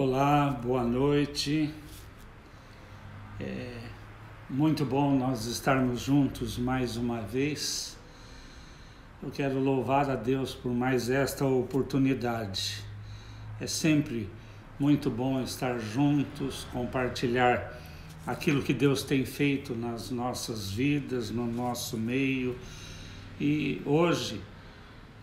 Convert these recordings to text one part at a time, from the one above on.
Olá, boa noite. Muito bom nós estarmos juntos mais uma vez. Eu quero louvar a Deus por mais esta oportunidade. É sempre muito bom estar juntos, compartilhar aquilo que Deus tem feito nas nossas vidas, no nosso meio. E hoje,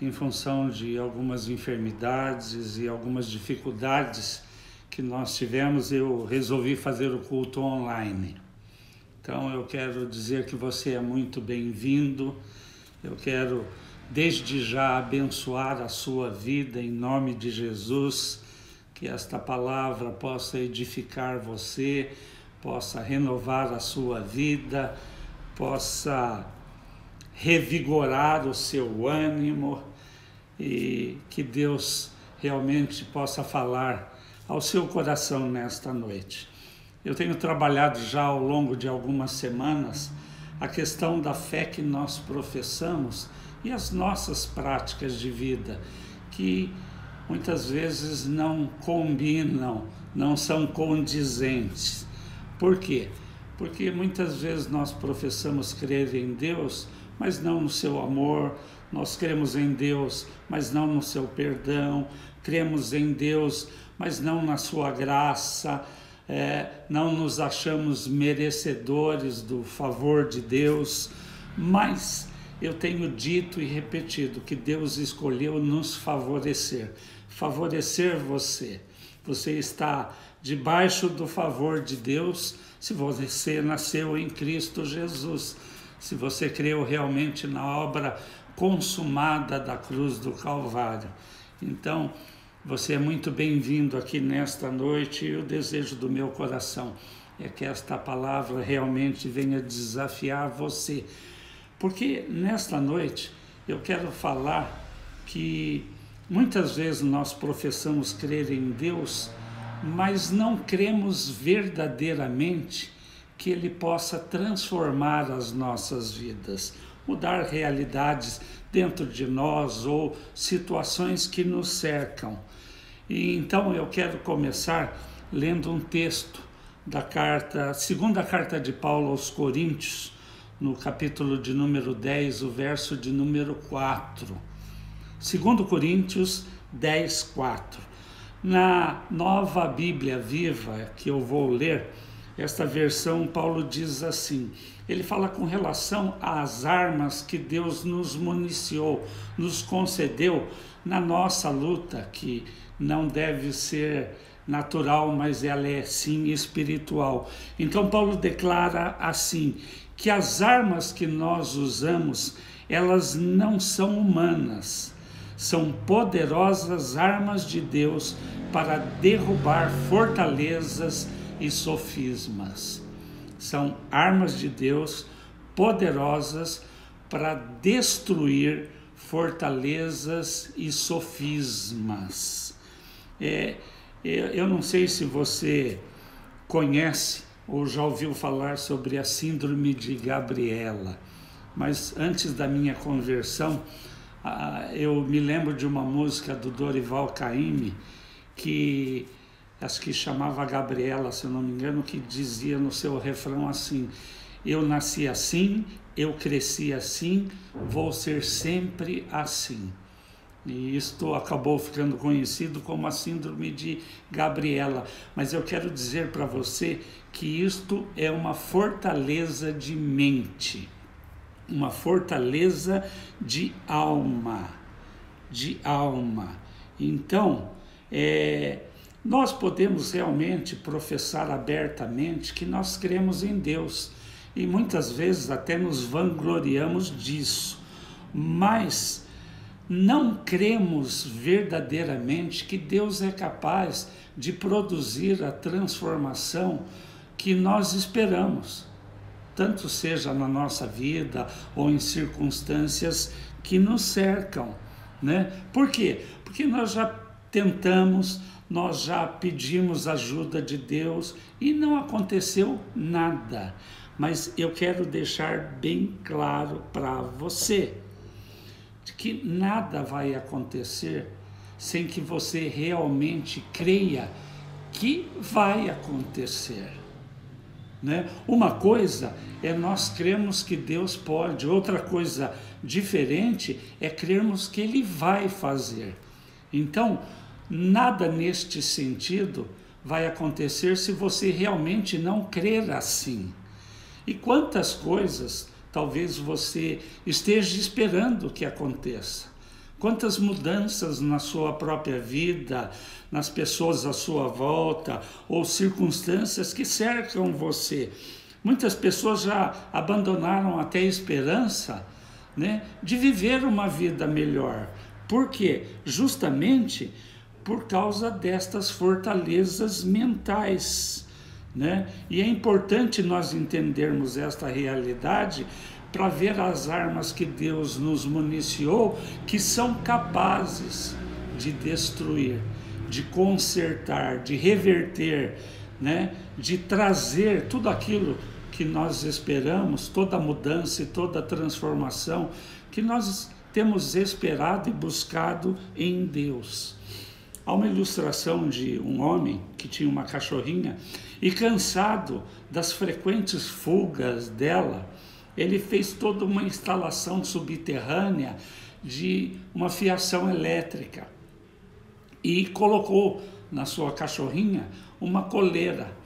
em função de algumas enfermidades e algumas dificuldades que nós tivemos, eu resolvi fazer o culto online. Então eu quero dizer que você é muito bem-vindo. Eu quero desde já abençoar a sua vida em nome de Jesus, que esta palavra possa edificar você, possa renovar a sua vida, possa revigorar o seu ânimo e que Deus realmente possa falar ao seu coração nesta noite. Eu tenho trabalhado já ao longo de algumas semanas a questão da fé que nós professamos e as nossas práticas de vida, que muitas vezes não combinam, não são condizentes. Por quê? Porque muitas vezes nós professamos crer em Deus, mas não no seu amor. Nós cremos em Deus, mas não no seu perdão. Cremos em Deus, mas não na sua graça. Não nos achamos merecedores do favor de Deus. Mas eu tenho dito e repetido que Deus escolheu nos favorecer. Favorecer você. Você está debaixo do favor de Deus se você nasceu em Cristo Jesus. Se você creu realmente na obra consumada da cruz do Calvário. Então, você é muito bem-vindo aqui nesta noite e o desejo do meu coração é que esta palavra realmente venha desafiar você. Porque nesta noite eu quero falar que muitas vezes nós professamos crer em Deus, mas não cremos verdadeiramente que Ele possa transformar as nossas vidas, mudar realidades dentro de nós ou situações que nos cercam. E então eu quero começar lendo um texto da segunda carta de Paulo aos Coríntios, no capítulo de número 10, o verso de número 4. 2 Coríntios 10, 4. Na Nova Bíblia Viva, que eu vou ler, esta versão, Paulo diz assim, ele fala com relação às armas que Deus nos municiou, nos concedeu na nossa luta, que não deve ser natural, mas ela é sim espiritual. Então Paulo declara assim, que as armas que nós usamos, elas não são humanas, são poderosas armas de Deus para derrubar fortalezas e sofismas. São armas de Deus poderosas para destruir fortalezas e sofismas. Eu não sei se você conhece ou já ouviu falar sobre a síndrome de Gabriela, mas antes da minha conversão, eu me lembro de uma música do Dorival Caymmi, que acho que chamava Gabriela, se eu não me engano, que dizia no seu refrão assim, eu nasci assim, eu cresci assim, vou ser sempre assim. E isto acabou ficando conhecido como a síndrome de Gabriela. Mas eu quero dizer para você que isto é uma fortaleza de mente, uma fortaleza de alma, Então, nós podemos realmente professar abertamente que nós cremos em Deus e muitas vezes até nos vangloriamos disso, mas não cremos verdadeiramente que Deus é capaz de produzir a transformação que nós esperamos, tanto seja na nossa vida ou em circunstâncias que nos cercam, né? Por quê? Porque nós já tentamos, nós já pedimos ajuda de Deus e não aconteceu nada. Mas eu quero deixar bem claro para você que nada vai acontecer sem que você realmente creia que vai acontecer. Né? Uma coisa é nós crermos que Deus pode, outra coisa diferente é crermos que Ele vai fazer. Então, nada neste sentido vai acontecer se você realmente não crer assim. E quantas coisas talvez você esteja esperando que aconteça? Quantas mudanças na sua própria vida, nas pessoas à sua volta, ou circunstâncias que cercam você. Muitas pessoas já abandonaram até a esperança, né, de viver uma vida melhor. Por quê? Justamente por causa destas fortalezas mentais, né? E é importante nós entendermos esta realidade para ver as armas que Deus nos municiou, que são capazes de destruir, de consertar, de reverter, né? De trazer tudo aquilo que nós esperamos, toda mudança e toda transformação que nós temos esperado e buscado em Deus. Há uma ilustração de um homem que tinha uma cachorrinha e, cansado das frequentes fugas dela, ele fez toda uma instalação subterrânea de uma fiação elétrica e colocou na sua cachorrinha uma coleira.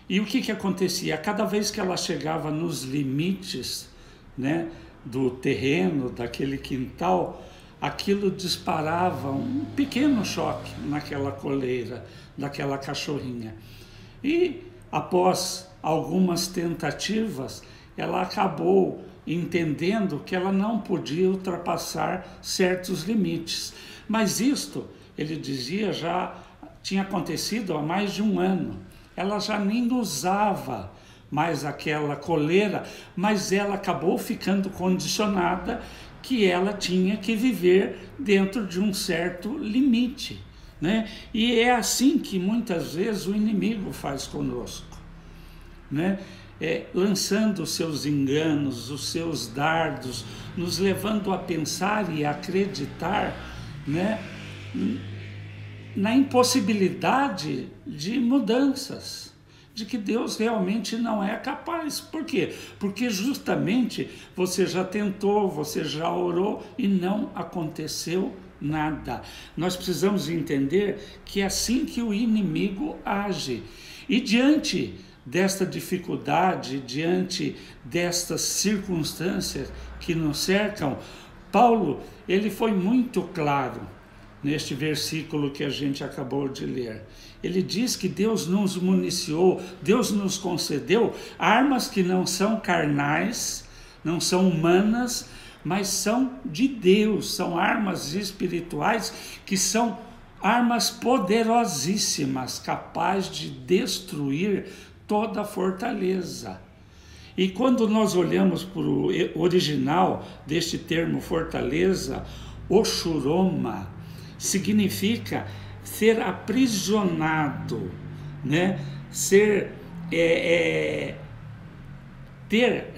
E o que acontecia? Cada vez que ela chegava nos limites, né, do terreno, daquele quintal, aquilo disparava um pequeno choque naquela coleira daquela cachorrinha. E após algumas tentativas, ela acabou entendendo que ela não podia ultrapassar certos limites. Mas isto, ele dizia, já tinha acontecido há mais de um ano. Ela já nem usava mais aquela coleira, mas ela acabou ficando condicionada que ela tinha que viver dentro de um certo limite, né? E é assim que muitas vezes o inimigo faz conosco, né? Lançando os seus enganos, os seus dardos, nos levando a pensar e a acreditar, né, na impossibilidade de mudanças, de que Deus realmente não é capaz. Por quê? Porque justamente você já tentou, você já orou e não aconteceu nada. Nós precisamos entender que é assim que o inimigo age. E diante desta dificuldade, diante destas circunstâncias que nos cercam, Paulo, ele foi muito claro neste versículo que a gente acabou de ler. Ele diz que Deus nos municiou, Deus nos concedeu armas que não são carnais, não são humanas, mas são de Deus, são armas espirituais que são armas poderosíssimas, capazes de destruir toda a fortaleza. E quando nós olhamos para o original deste termo fortaleza, oxuroma, significa ser aprisionado, né? Ter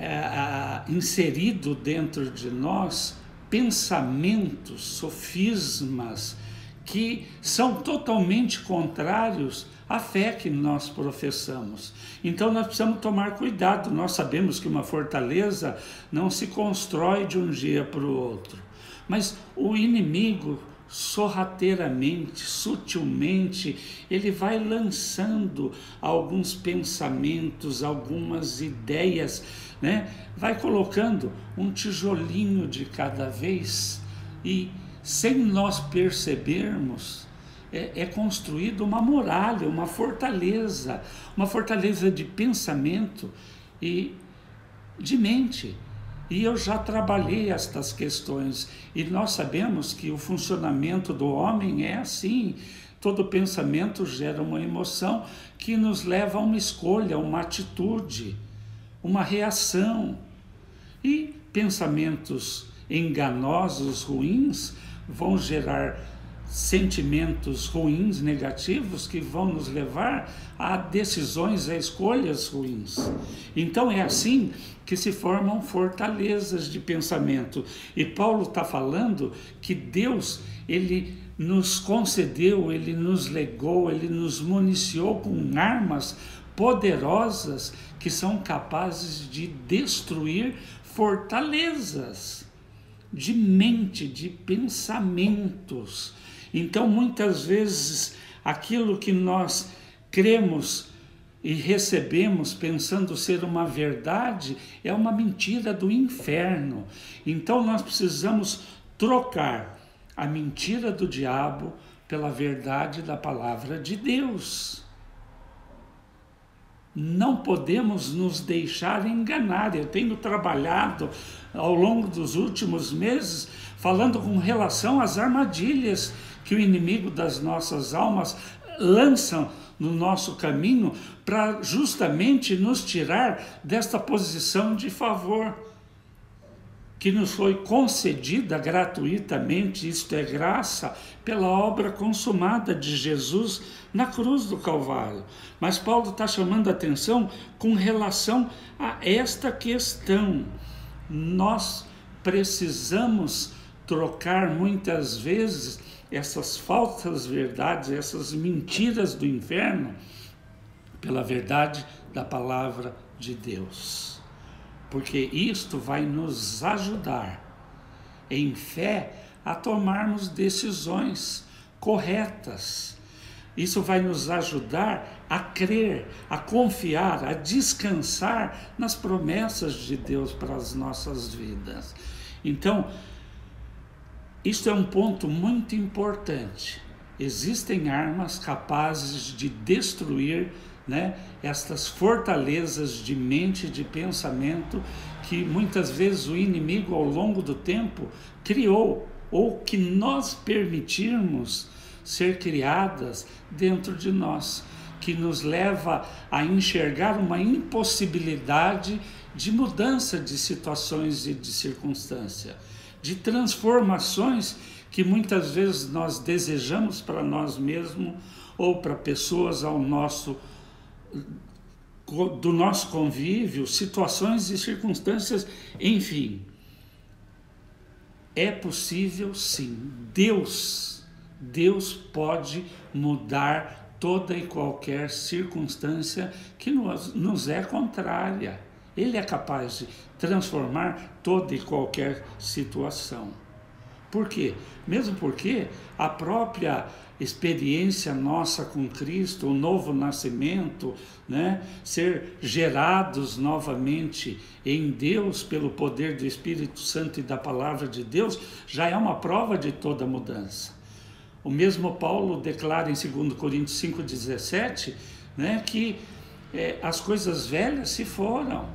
inserido dentro de nós pensamentos, sofismas, que são totalmente contrários à fé que nós professamos. Então nós precisamos tomar cuidado. Nós sabemos que uma fortaleza não se constrói de um dia para o outro, mas o inimigo, sorrateiramente, sutilmente, ele vai lançando alguns pensamentos, algumas ideias, né? Vai colocando um tijolinho de cada vez e, sem nós percebermos, é construída uma muralha, uma fortaleza de pensamento e de mente. E eu já trabalhei estas questões, e nós sabemos que o funcionamento do homem é assim. Todo pensamento gera uma emoção que nos leva a uma escolha, uma atitude, uma reação. E pensamentos enganosos, ruins, vão gerar sentimentos ruins, negativos, que vão nos levar a decisões, a escolhas ruins. Então é assim que se formam fortalezas de pensamento. E Paulo está falando que Deus, Ele nos concedeu, Ele nos legou, Ele nos municiou com armas poderosas que são capazes de destruir fortalezas de mente, de pensamentos. Então, muitas vezes, aquilo que nós cremos e recebemos pensando ser uma verdade é uma mentira do inferno. Então, nós precisamos trocar a mentira do diabo pela verdade da palavra de Deus. Não podemos nos deixar enganar. Eu tenho trabalhado ao longo dos últimos meses falando com relação às armadilhas que o inimigo das nossas almas lançam no nosso caminho para justamente nos tirar desta posição de favor que nos foi concedida gratuitamente, isto é graça, pela obra consumada de Jesus na cruz do Calvário. Mas Paulo está chamando a atenção com relação a esta questão. Nós precisamos trocar muitas vezes essas falsas verdades, essas mentiras do inferno, pela verdade da palavra de Deus. Porque isto vai nos ajudar, em fé, a tomarmos decisões corretas. Isso vai nos ajudar a crer, a confiar, a descansar nas promessas de Deus para as nossas vidas. Então, isto é um ponto muito importante. Existem armas capazes de destruir, estas fortalezas de mente e de pensamento que muitas vezes o inimigo ao longo do tempo criou, ou que nós permitirmos ser criadas dentro de nós, que nos leva a enxergar uma impossibilidade de mudança de situações e de circunstância, de transformações que muitas vezes nós desejamos para nós mesmos ou para pessoas do nosso convívio, situações e circunstâncias, enfim. É possível sim. Deus pode mudar toda e qualquer circunstância que nos é contrária. Ele é capaz de transformar toda e qualquer situação. Por quê? Mesmo porque a própria experiência nossa com Cristo, o novo nascimento, ser gerados novamente em Deus pelo poder do Espírito Santo e da palavra de Deus, já é uma prova de toda mudança. O mesmo Paulo declara em 2 Coríntios 5,17, que as coisas velhas se foram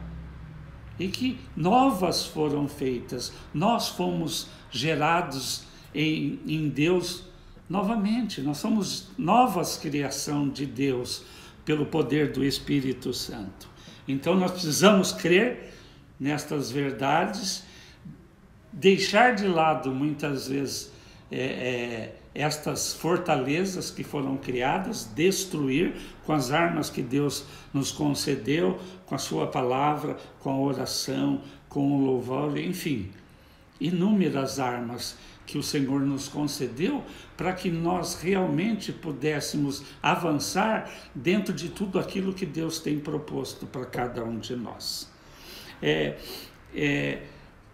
e que novas foram feitas. Nós fomos gerados em Deus novamente. Nós somos novas criação de Deus pelo poder do Espírito Santo. Então nós precisamos crer nestas verdades, deixar de lado muitas vezes estas fortalezas que foram criadas, destruir com as armas que Deus nos concedeu, com a sua palavra, com a oração, com o louvor, enfim, inúmeras armas que o Senhor nos concedeu para que nós realmente pudéssemos avançar dentro de tudo aquilo que Deus tem proposto para cada um de nós.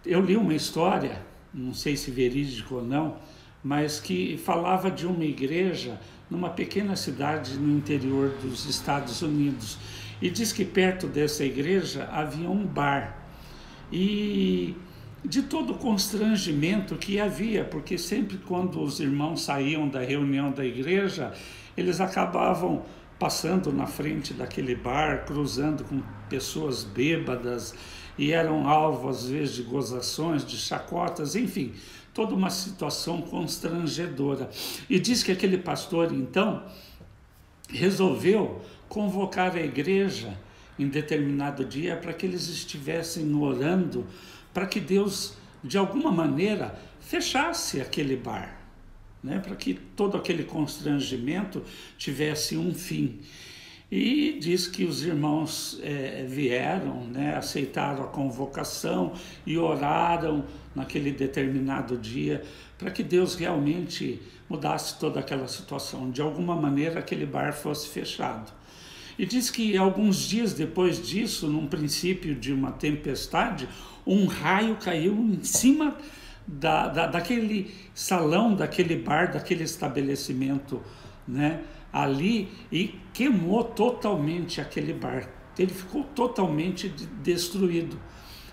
Eu li uma história, não sei se verídico ou não, mas que falava de uma igreja numa pequena cidade no interior dos Estados Unidos. E diz que perto dessa igreja havia um bar. E de todo o constrangimento que havia, porque sempre quando os irmãos saíam da reunião da igreja, eles acabavam passando na frente daquele bar, cruzando com pessoas bêbadas, e eram alvo às vezes de gozações, de chacotas, enfim, toda uma situação constrangedora. E diz que aquele pastor, então, resolveu convocar a igreja em determinado dia para que eles estivessem orando, para que Deus, de alguma maneira, fechasse aquele bar. né, para que todo aquele constrangimento tivesse um fim. E diz que os irmãos vieram, né, aceitaram a convocação e oraram naquele determinado dia para que Deus realmente mudasse toda aquela situação. De alguma maneira aquele bar fosse fechado. E diz que alguns dias depois disso, num princípio de uma tempestade, um raio caiu em cima daquele salão, daquele bar, daquele estabelecimento, né, ali, e queimou totalmente aquele bar. Ele ficou totalmente destruído.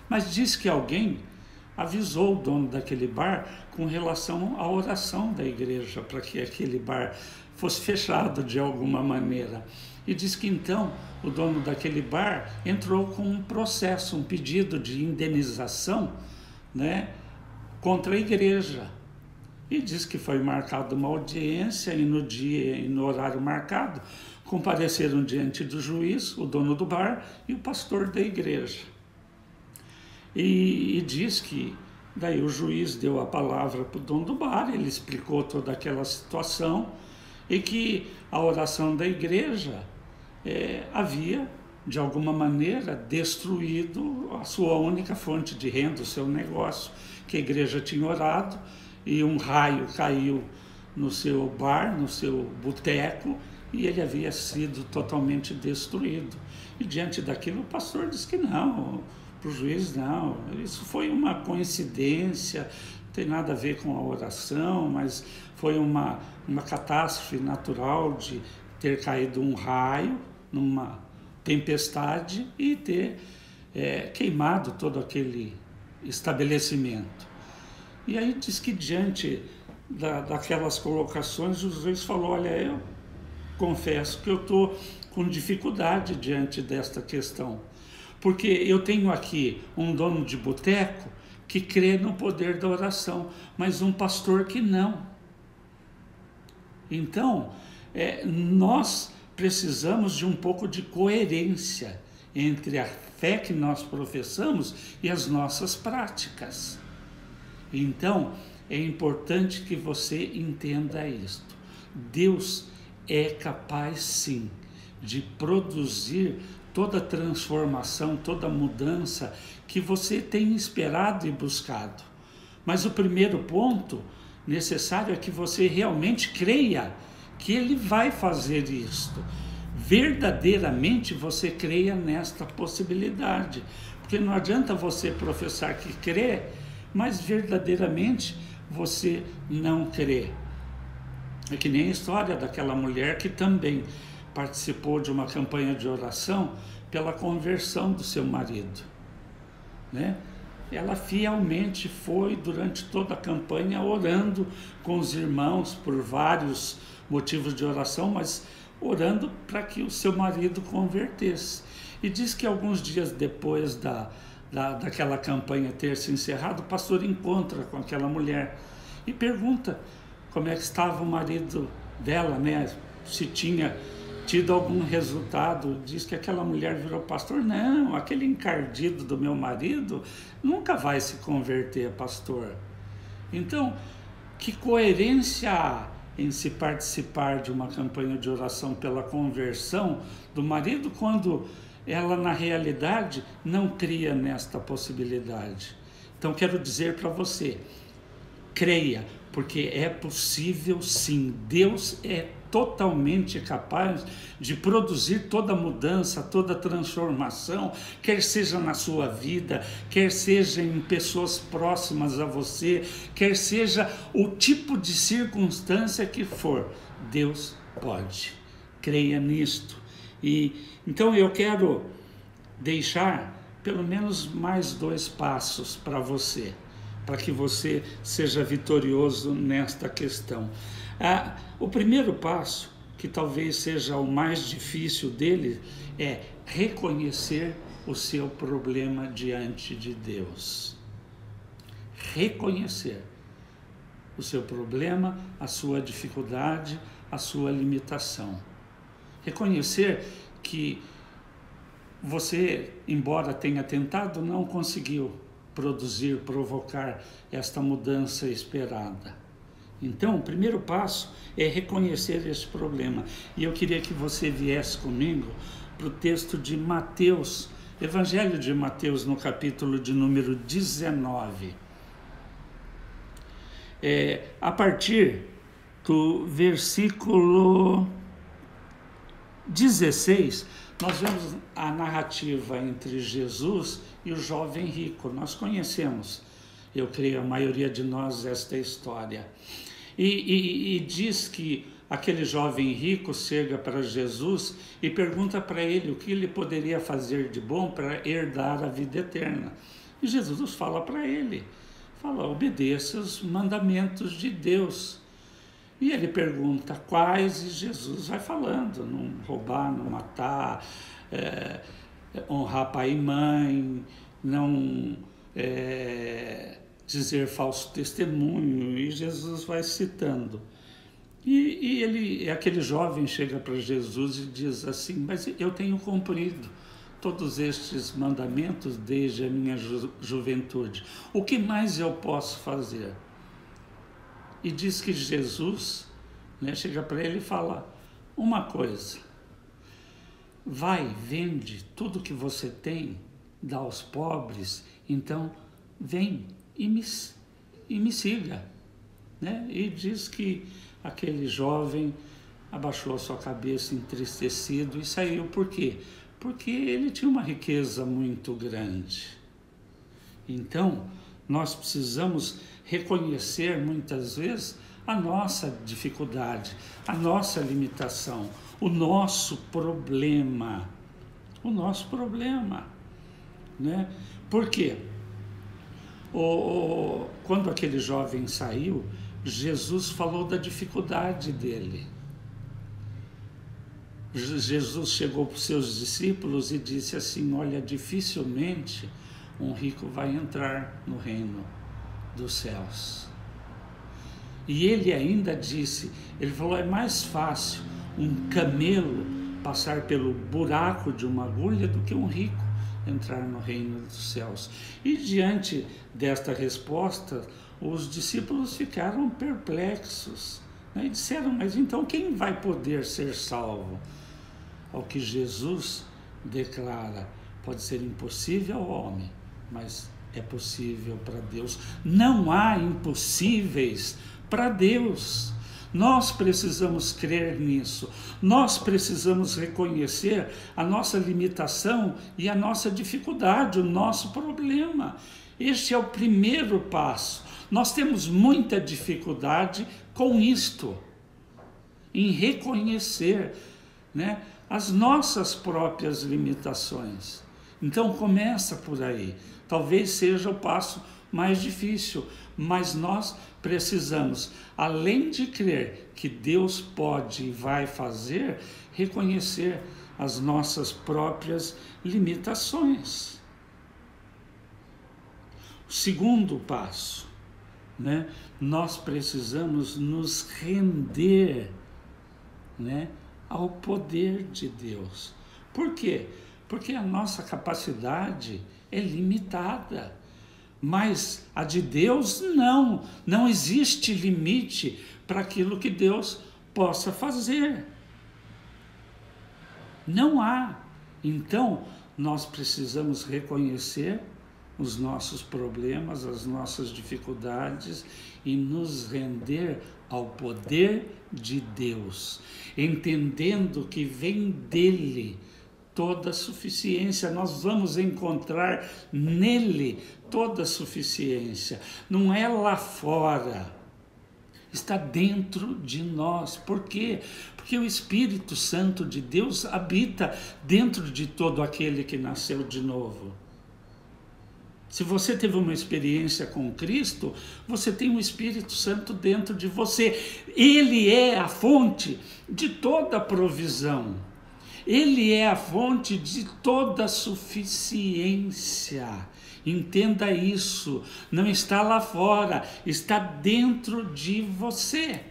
Mas diz que alguém avisou o dono daquele bar com relação à oração da igreja, para que aquele bar fosse fechado de alguma maneira. E diz que então o dono daquele bar entrou com um processo, um pedido de indenização, né, contra a igreja. E diz que foi marcada uma audiência e no dia e no horário marcado compareceram diante do juiz, o dono do bar e o pastor da igreja. E diz que daí o juiz deu a palavra para o dono do bar, ele explicou toda aquela situação e que a oração da igreja havia, de alguma maneira, destruído a sua única fonte de renda, o seu negócio, que a igreja tinha orado, e um raio caiu no seu bar, no seu boteco, e ele havia sido totalmente destruído. E diante daquilo o pastor disse que não, para o juiz não, isso foi uma coincidência, não tem nada a ver com a oração, mas foi uma catástrofe natural de ter caído um raio numa tempestade e ter queimado todo aquele estabelecimento. E aí diz que diante daquelas colocações, o juiz falou, olha, eu confesso que eu estou com dificuldade diante desta questão, porque eu tenho aqui um dono de boteco que crê no poder da oração, mas um pastor que não. Então, nós precisamos de um pouco de coerência entre a fé que nós professamos e as nossas práticas. Então, é importante que você entenda isto. Deus é capaz, sim, de produzir toda transformação, toda mudança que você tem esperado e buscado. Mas o primeiro ponto necessário é que você realmente creia que Ele vai fazer isto. Verdadeiramente você creia nesta possibilidade. Porque não adianta você professar que crê, mas verdadeiramente você não crê. É que nem a história daquela mulher que também participou de uma campanha de oração pela conversão do seu marido, né? Ela fielmente foi durante toda a campanha orando com os irmãos por vários motivos de oração, mas orando para que o seu marido convertesse. E diz que alguns dias depois daquela campanha ter se encerrado, o pastor encontra com aquela mulher e pergunta como é que estava o marido dela, né? Se tinha tido algum resultado. Diz que aquela mulher virou pastor, não, aquele encardido do meu marido nunca vai se converter, pastor. Então, que coerência há em se participar de uma campanha de oração pela conversão do marido quando ela na realidade não cria nesta possibilidade? Então quero dizer para você, creia, porque é possível sim. Deus é totalmente capaz de produzir toda mudança, toda transformação, quer seja na sua vida, quer seja em pessoas próximas a você, quer seja o tipo de circunstância que for, Deus pode. Creia nisto. E então eu quero deixar pelo menos mais 2 passos para você, para que você seja vitorioso nesta questão. O primeiro passo, que talvez seja o mais difícil dele, é reconhecer o seu problema diante de Deus. Reconhecer o seu problema, a sua dificuldade, a sua limitação. Reconhecer que você, embora tenha tentado, não conseguiu produzir, provocar esta mudança esperada. Então, o primeiro passo é reconhecer esse problema. E eu queria que você viesse comigo para o texto de Mateus, Evangelho de Mateus, no capítulo de número 19. A partir do versículo 16, nós vemos a narrativa entre Jesus e o jovem rico. Nós conhecemos, eu creio, a maioria de nós, esta história. E diz que aquele jovem rico chega para Jesus e pergunta para ele o que ele poderia fazer de bom para herdar a vida eterna. E Jesus fala para ele, obedeça os mandamentos de Deus. E ele pergunta quais, e Jesus vai falando: não roubar, não matar, honrar pai e mãe, não dizer falso testemunho, e Jesus vai citando. E aquele jovem chega para Jesus e diz assim: mas eu tenho cumprido todos estes mandamentos desde a minha juventude. O que mais eu posso fazer? E diz que Jesus, chega para ele e fala uma coisa: vai, vende tudo que você tem, dá aos pobres, então vem e me siga. E diz que aquele jovem abaixou a sua cabeça entristecido e saiu. Por quê? Porque ele tinha uma riqueza muito grande. Então, nós precisamos reconhecer muitas vezes a nossa dificuldade, a nossa limitação, o nosso problema. Por quê? Quando aquele jovem saiu, Jesus falou da dificuldade dele. Jesus chegou para os seus discípulos e disse assim: olha, dificilmente um rico vai entrar no reino dos céus. E ele ainda disse, ele falou, é mais fácil um camelo passar pelo buraco de uma agulha do que um rico entrar no reino dos céus. E diante desta resposta, os discípulos ficaram perplexos, e disseram: mas então quem vai poder ser salvo? Ao que Jesus declara: pode ser impossível ao homem, mas é possível para Deus. Não há impossíveis para Deus. Nós precisamos crer nisso. Nós precisamos reconhecer a nossa limitação e a nossa dificuldade, o nosso problema. Este é o primeiro passo. Nós temos muita dificuldade com isto, em reconhecer, as nossas próprias limitações. Então começa por aí. Talvez seja o passo mais difícil, mas nós precisamos, além de crer que Deus pode e vai fazer, reconhecer as nossas próprias limitações. O segundo passo, nós precisamos nos render, ao poder de Deus. Por quê? Porque a nossa capacidade é limitada, mas a de Deus não existe limite para aquilo que Deus possa fazer. Não há. Então, nós precisamos reconhecer os nossos problemas, as nossas dificuldades e nos render ao poder de Deus, entendendo que vem dele toda a suficiência. Nós vamos encontrar nele toda a suficiência. Não é lá fora, está dentro de nós. Por quê? Porque o Espírito Santo de Deus habita dentro de todo aquele que nasceu de novo. Se você teve uma experiência com Cristo, você tem o Espírito Santo dentro de você. Ele é a fonte de toda a provisão. Ele é a fonte de toda a suficiência. Entenda isso. Não está lá fora, está dentro de você.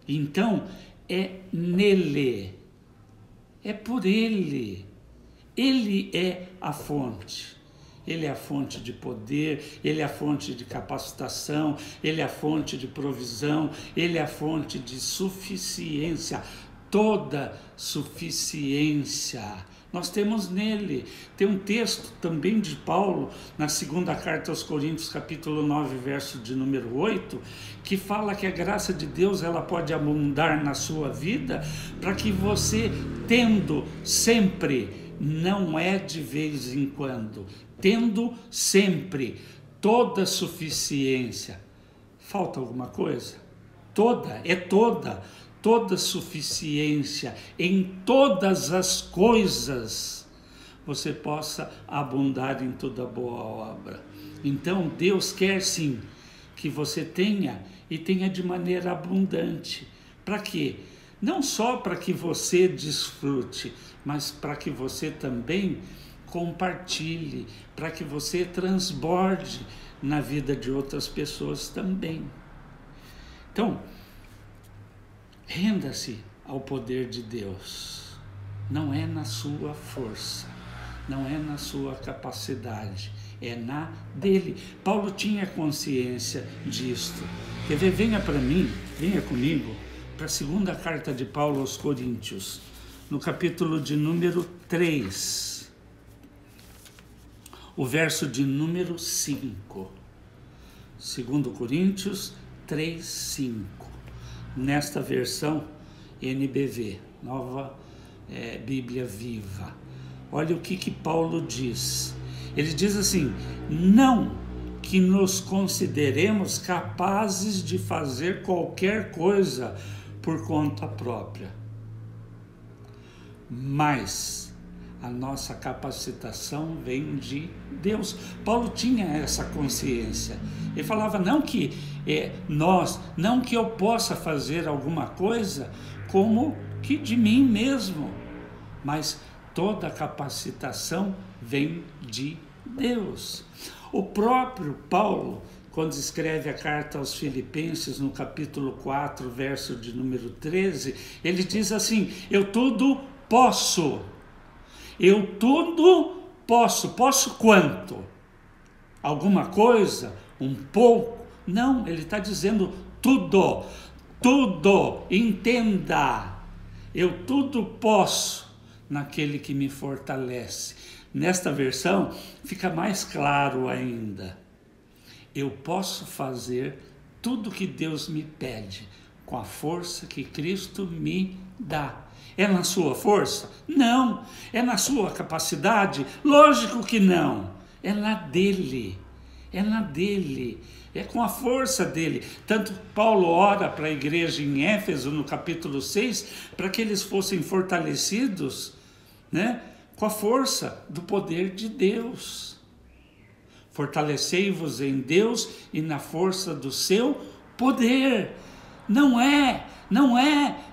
Então, é nele. É por ele. Ele é a fonte. Ele é a fonte de poder, Ele é a fonte de capacitação, Ele é a fonte de provisão, Ele é a fonte de suficiência, toda suficiência. Nós temos nele. Tem um texto também de Paulo, na segunda carta aos Coríntios, capítulo 9, verso de número 8, que fala que a graça de Deus ela pode abundar na sua vida, para que você, tendo sempre, não é de vez em quando, tendo sempre toda suficiência. Falta alguma coisa? Toda suficiência em todas as coisas, você possa abundar em toda boa obra. Então Deus quer sim que você tenha, e tenha de maneira abundante. Para quê? Não só para que você desfrute, mas para que você também compartilhe, para que você transborde na vida de outras pessoas também. Então, renda-se ao poder de Deus. Não é na sua força, não é na sua capacidade, é na dele. Paulo tinha consciência disto. Quer ver? Venha para mim, venha comigo para a segunda carta de Paulo aos Coríntios, no capítulo de número 3, o verso de número 5. 2 Coríntios 3, 5. Nesta versão NBV, Nova Bíblia Viva. Olha o que Paulo diz. Ele diz assim: não que nos consideremos capazes de fazer qualquer coisa por conta própria, mas a nossa capacitação vem de Deus. Paulo tinha essa consciência. Ele falava não que eu possa fazer alguma coisa como que de mim mesmo, mas toda a capacitação vem de Deus. O próprio Paulo, quando escreve a carta aos Filipenses, no capítulo 4, verso de número 13, ele diz assim: eu tudo posso. Eu tudo posso. Posso quanto? Alguma coisa? Um pouco? Não, ele está dizendo tudo. Tudo. Entenda. Eu tudo posso naquele que me fortalece. Nesta versão fica mais claro ainda. Eu posso fazer tudo que Deus me pede com a força que Cristo me dá. É na sua força? Não. É na sua capacidade? Lógico que não. É na dele. É na dele. É com a força dele. Tanto Paulo ora para a igreja em Éfeso, no capítulo 6, para que eles fossem fortalecidos, né, com a força do poder de Deus. Fortalecei-vos em Deus e na força do seu poder. Não é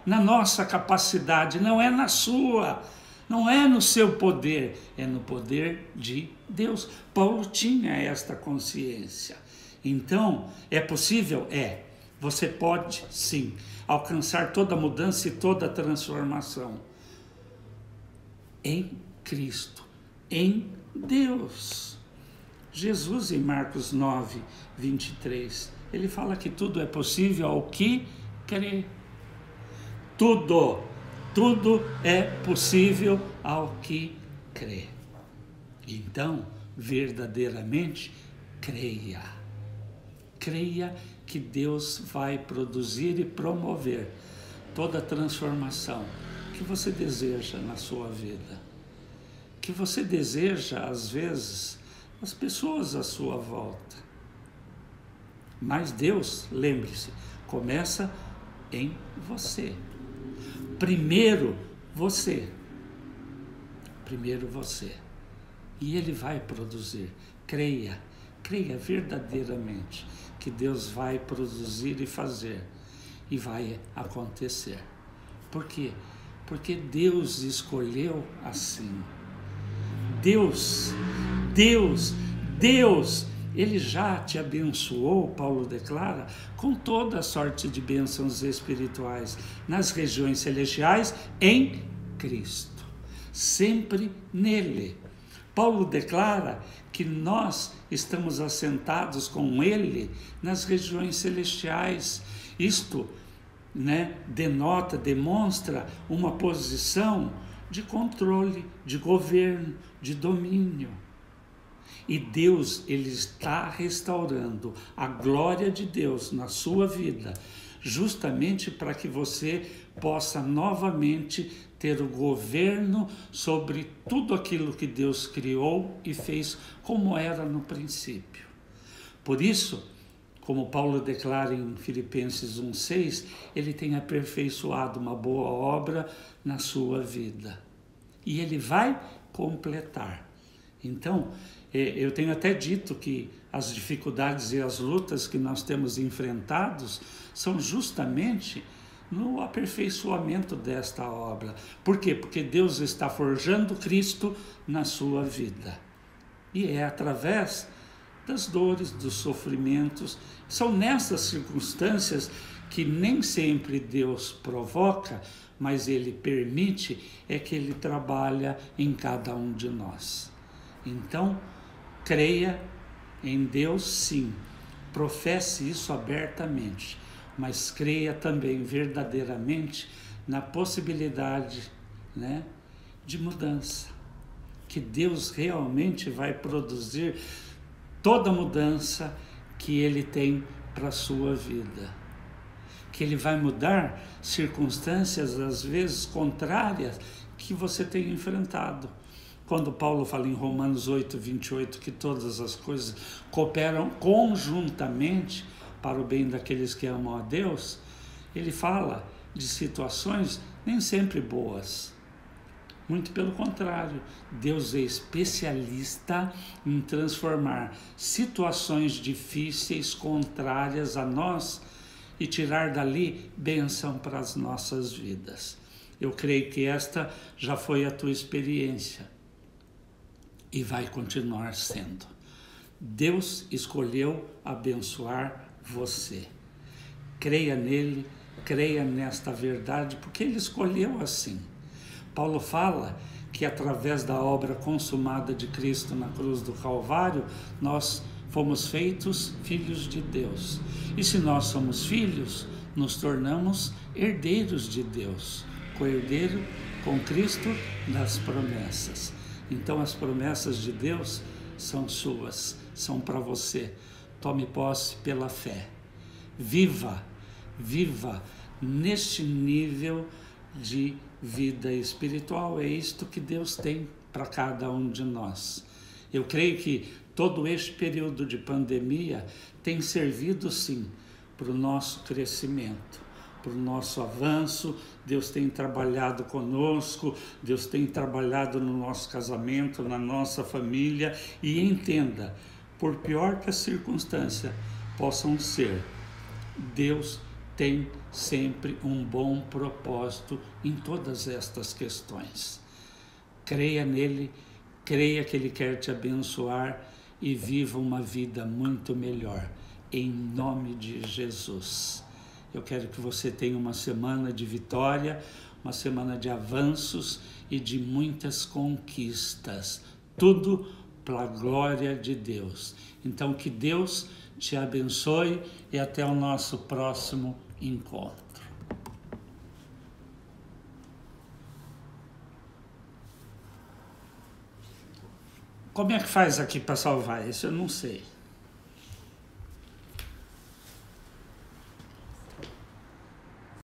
na nossa capacidade, não é na sua, não é no seu poder, é no poder de Deus. Paulo tinha esta consciência. Então, é possível? É. Você pode, sim, alcançar toda mudança e toda transformação em Cristo, em Deus. Jesus, em Marcos 9, 23, ele fala que tudo é possível ao que crê. Tudo é possível ao que crê. Então, verdadeiramente, creia. Creia que Deus vai produzir e promover toda a transformação que você deseja na sua vida. Que você deseja, às vezes, as pessoas à sua volta. Mas Deus, lembre-se, começa em você. Primeiro você. Primeiro você. E Ele vai produzir. Creia verdadeiramente que Deus vai produzir e fazer. E vai acontecer. Por quê? Porque Deus escolheu assim. Deus, Ele já te abençoou, Paulo declara, com toda a sorte de bênçãos espirituais nas regiões celestiais em Cristo. Sempre nele. Paulo declara que nós estamos assentados com ele nas regiões celestiais. Isto, demonstra uma posição de controle, de governo, de domínio. E Deus, ele está restaurando a glória de Deus na sua vida, justamente para que você possa novamente ter o governo sobre tudo aquilo que Deus criou e fez como era no princípio. Por isso, como Paulo declara em Filipenses 1,6, ele tem aperfeiçoado uma boa obra na sua vida. E ele vai completar. Então, eu tenho até dito que as dificuldades e as lutas que nós temos enfrentados são justamente no aperfeiçoamento desta obra. Por quê? Porque Deus está forjando Cristo na sua vida. E é através das dores, dos sofrimentos. São nessas circunstâncias que nem sempre Deus provoca, mas Ele permite, é que Ele trabalha em cada um de nós. Então, creia em Deus, sim, professe isso abertamente, mas creia também verdadeiramente na possibilidade, de mudança, que Deus realmente vai produzir toda a mudança que Ele tem para a sua vida, que Ele vai mudar circunstâncias às vezes contrárias que você tem enfrentado. Quando Paulo fala em Romanos 8:28 que todas as coisas cooperam conjuntamente para o bem daqueles que amam a Deus, ele fala de situações nem sempre boas. Muito pelo contrário, Deus é especialista em transformar situações difíceis, contrárias a nós, e tirar dali bênção para as nossas vidas. Eu creio que esta já foi a tua experiência e vai continuar sendo. Deus escolheu abençoar você. Creia nele, creia nesta verdade, porque ele escolheu assim. Paulo fala que através da obra consumada de Cristo na cruz do Calvário, nós fomos feitos filhos de Deus. E se nós somos filhos, nos tornamos herdeiros de Deus, co-herdeiro com Cristo das promessas. Então as promessas de Deus são suas, são para você. Tome posse pela fé. Viva neste nível de vida espiritual. É isto que Deus tem para cada um de nós. Eu creio que todo este período de pandemia tem servido sim para o nosso crescimento, para o nosso avanço. Deus tem trabalhado conosco, Deus tem trabalhado no nosso casamento, na nossa família. E entenda, por pior que a circunstância possam ser, Deus tem sempre um bom propósito em todas estas questões. Creia nele, creia que ele quer te abençoar e viva uma vida muito melhor, em nome de Jesus. Eu quero que você tenha uma semana de vitória, uma semana de avanços e de muitas conquistas, tudo para a glória de Deus. Então que Deus te abençoe e até o nosso próximo encontro. Como é que faz aqui para salvar? Isso eu não sei.